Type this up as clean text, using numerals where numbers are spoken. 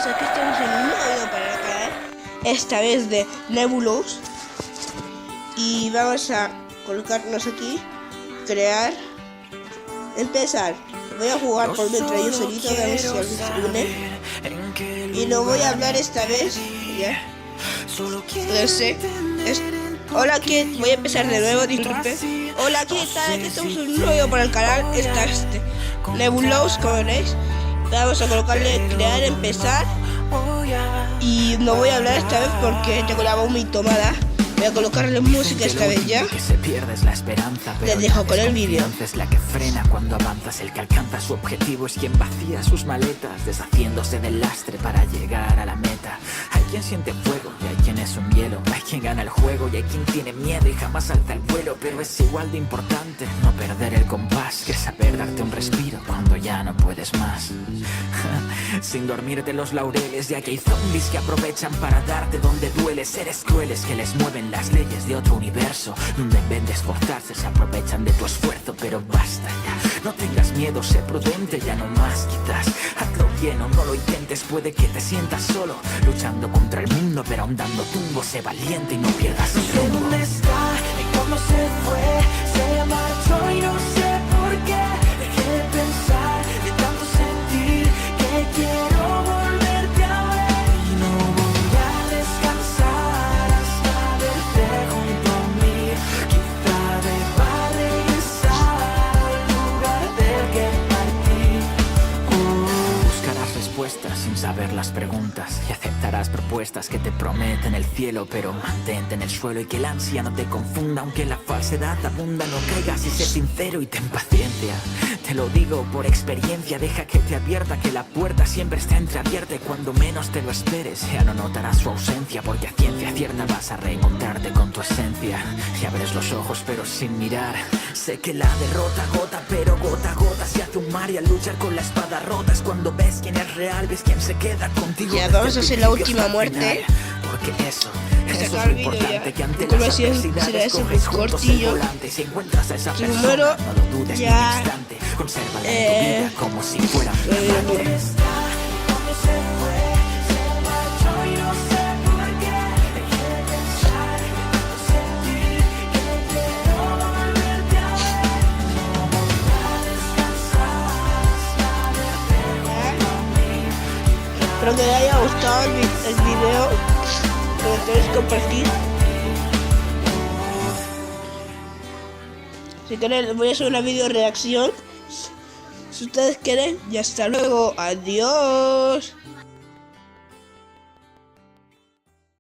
aquí estamos en un nuevo video para el canal, esta vez de Nebulous. Y vamos a colocarnos aquí, crear, empezar. Voy a jugar por dentro yo solito, a ver si alguien se une. Y no voy a hablar esta vez, ya. Hola, ¿qué? Voy a empezar de nuevo, disculpe. Hola, ¿qué tal? Aquí estamos en un nuevo video para el canal, está Nebulous, como veréis. Vamos a colocarle crear, empezar. Y no voy a hablar esta vez porque tengo la voz muy tomada. Voy a colocarle música esta vez ya. Les dejo con el vídeo. Es la que frena cuando avanzas, el que alcanza su objetivo es quien vacía sus maletas, deshaciéndose del lastre para llegar a la meta. Hay quien siente fuego y hay quien es un hielo, hay quien gana el juego y hay quien tiene miedo y jamás alza el vuelo. Pero es igual de importante no perder el compás que saber darte un respiro cuando ya no puedes más. Sin dormirte los laureles, ya que hay zombies que aprovechan para darte donde duele. Seres crueles que les mueven las leyes de otro universo, donde en vez de esforzarse se aprovechan de tu esfuerzo. Pero basta ya, no tengas miedo, sé prudente, ya no más quizás. Hazlo bien o no lo intentes, puede que te sientas solo, luchando contra el mundo pero aún dando tumbo. Sé valiente y no pierdas el rumbo. No sé dónde está y cómo se fue, se marchó y no sé por qué. Dejé de pensar, de tanto sentir que quiero volverte a ver. Y no voy a descansar hasta verte junto a mí. Quizá deba regresar al lugar del que partí. Buscarás respuestas sin saber las preguntas y aceptarás propuestas que te prometen el cielo, pero mantente en el suelo y que el ansia no te confunda. Aunque la falsedad abunda, no caigas y sé sincero y ten paciencia. Te lo digo por experiencia, deja que te advierta que la puerta siempre está entreabierta y cuando menos te lo esperes ya no notarás su ausencia, porque a ciencia cierta vas a reencontrarte con tu esencia. Y abres los ojos pero sin mirar, sé que la derrota gota pero gota a gota se hace un mar, y al luchar con la espada rota es cuando ves quién es real, ves quién se queda contigo. Ya vamos a hacer la última muerte. Porque eso Se es acaba lo el vídeo importante, ya. que ante Como las si adversidades será ese coges juntos el cortillo. volante. Si encuentras a esa Su persona, número no lo dudes ni un ya, instante, consérvala en tu vida como si fuera un diamante. ¿Dónde está y cómo se fue, se marchó y no sé por qué. Dejé de pensar, de tanto sentir que quiero volverte a ver. No voy a descansar hasta verte junto a mí. Espero que les haya gustado el video, que lo podéis compartir. Si quieren voy a hacer una video reacción si ustedes quieren. Y hasta luego, adiós.